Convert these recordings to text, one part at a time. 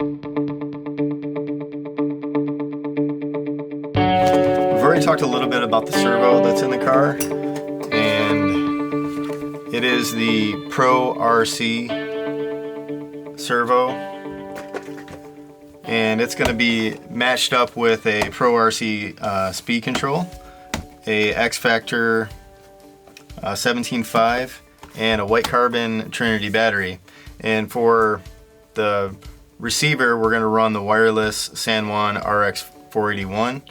We've already talked a little bit about the servo that's in the car, and it is the Pro RC servo, and it's going to be matched up with a Pro RC speed control, a X Factor 17.5, and a white carbon Trinity battery. And for the receiver, we're going to run the wireless San Juan RX 481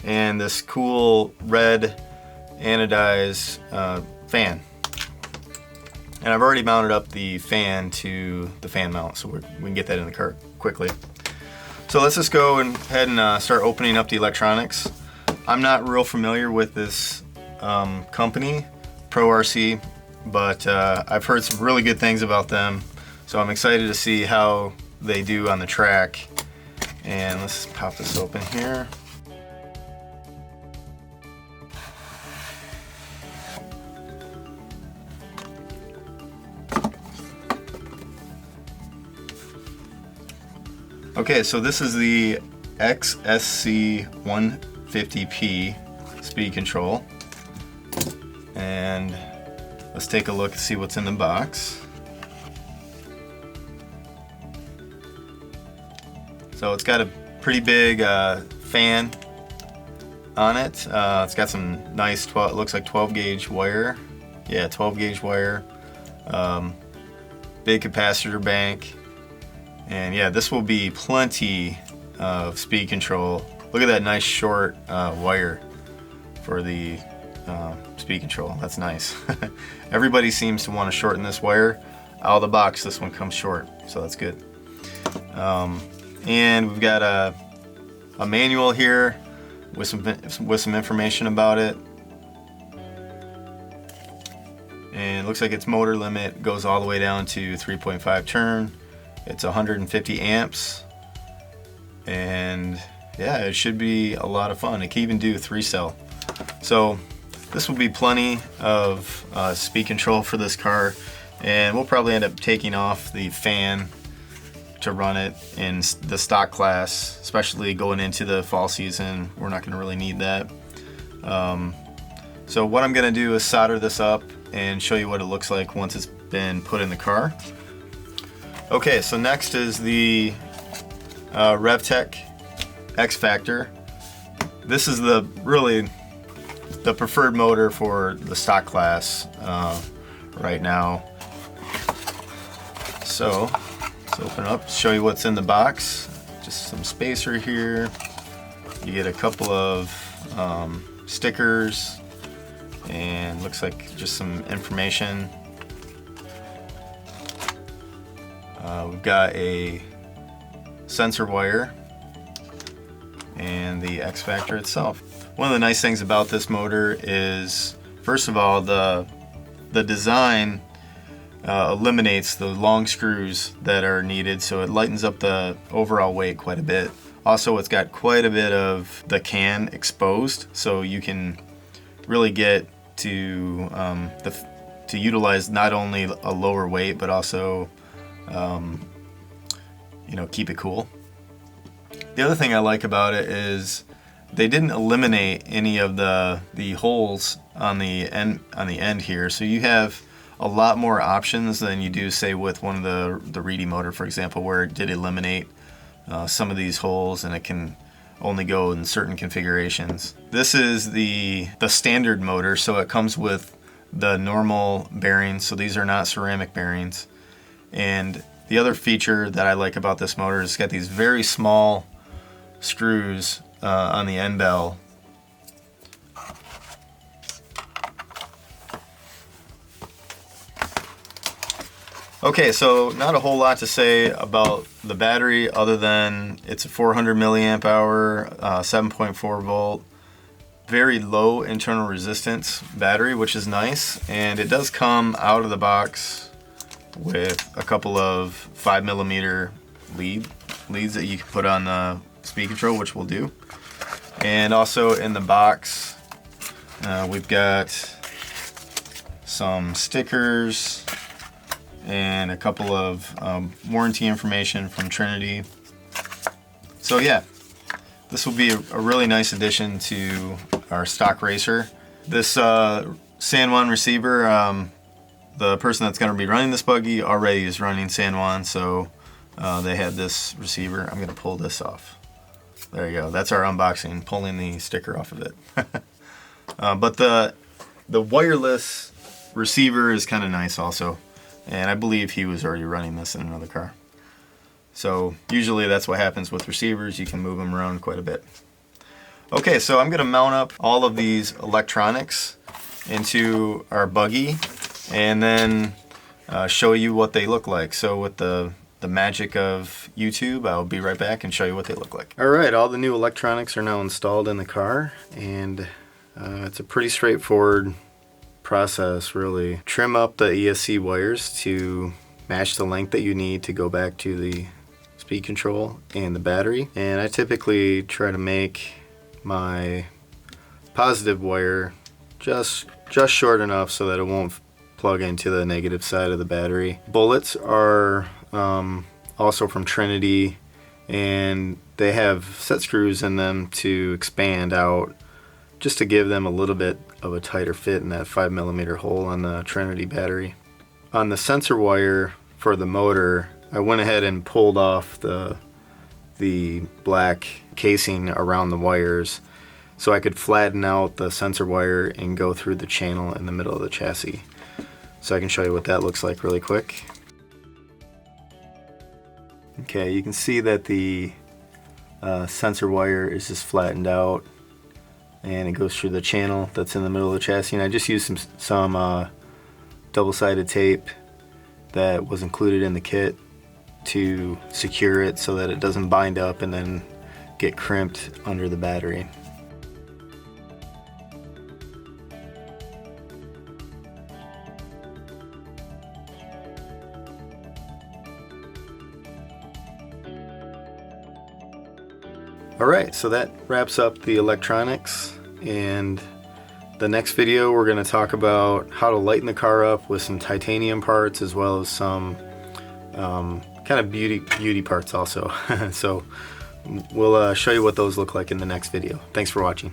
and this cool red anodized fan. And I've already mounted up the fan to the fan mount, so we can get that in the car quickly. So let's just go ahead and start opening up the electronics. I'm not real familiar with this company, Pro RC, but I've heard some really good things about them, so I'm excited to see how they do on the track. And let's pop this open here. Okay, so this is the XSC 150P speed control, and let's take a look and see what's in the box. So it's got a pretty big fan on it. It's got some nice looks like 12 gauge wire. Yeah, 12 gauge wire. Big capacitor bank. And yeah, this will be plenty of speed control. Look at that nice short wire for the speed control. That's nice. Everybody seems to want to shorten this wire. Out of the box, this one comes short, so that's good. And we've got a manual here with some information about it. And it looks like its motor limit goes all the way down to 3.5 turn. It's 150 amps, and yeah, it should be a lot of fun. It can even do 3-cell. So this will be plenty of speed control for this car, and we'll probably end up taking off the fan to run it in the stock class, especially going into the fall season. We're not going to really need that. So what I'm going to do is solder this up and show you what it looks like once it's been put in the car. Okay, so next is the RevTech X Factor. This is really the preferred motor for the stock class right now. So let's open it up, show you what's in the box. Just some spacer here. You get a couple of stickers, and looks like just some information. We've got a sensor wire and the X Factor itself. One of the nice things about this motor is, first of all, the design eliminates the long screws that are needed, so it lightens up the overall weight quite a bit. Also, it's got quite a bit of the can exposed, so you can really get to utilize not only a lower weight, but also keep it cool. The other thing I like about it is they didn't eliminate any of the holes on the end here, so you have a lot more options than you do, say, with one of the Reedy motor, for example, where it did eliminate some of these holes, and it can only go in certain configurations. This is the standard motor, so it comes with the normal bearings, so these are not ceramic bearings. And the other feature that I like about this motor is it's got these very small screws on the end bell. Okay, so not a whole lot to say about the battery other than it's a 400 milliamp hour, 7.4 volt, very low internal resistance battery, which is nice. And it does come out of the box with a couple of 5mm leads that you can put on the speed control, which we'll do. And also in the box, we've got some stickers and a couple of warranty information from Trinity. So yeah, this will be a really nice addition to our stock racer. This San Juan receiver, the person that's going to be running this buggy already is running San Juan, so they had this receiver. I'm going to pull this off. There you go. That's our unboxing, pulling the sticker off of it. But the wireless receiver is kind of nice also, and I believe he was already running this in another car. So usually that's what happens with receivers. You can move them around quite a bit. Okay, so I'm going to mount up all of these electronics into our buggy and then show you what they look like. So with the magic of YouTube, I'll be right back and show you what they look like. Alright, all the new electronics are now installed in the car, and it's a pretty straightforward process really. Trim up the ESC wires to match the length that you need to go back to the speed control and the battery, and I typically try to make my positive wire just short enough so that it won't plug into the negative side of the battery. Bullets are also from Trinity, and they have set screws in them to expand out just to give them a little bit of a tighter fit in that 5mm hole on the Trinity battery. On the sensor wire for the motor, I went ahead and pulled off the black casing around the wires so I could flatten out the sensor wire and go through the channel in the middle of the chassis. So I can show you what that looks like really quick. Okay, you can see that the sensor wire is just flattened out and it goes through the channel that's in the middle of the chassis, and I just used some double-sided tape that was included in the kit to secure it so that it doesn't bind up and then get crimped under the battery. Alright, so that wraps up the electronics, and the next video we're going to talk about how to lighten the car up with some titanium parts as well as some kind of beauty parts also. So we'll show you what those look like in the next video. Thanks for watching.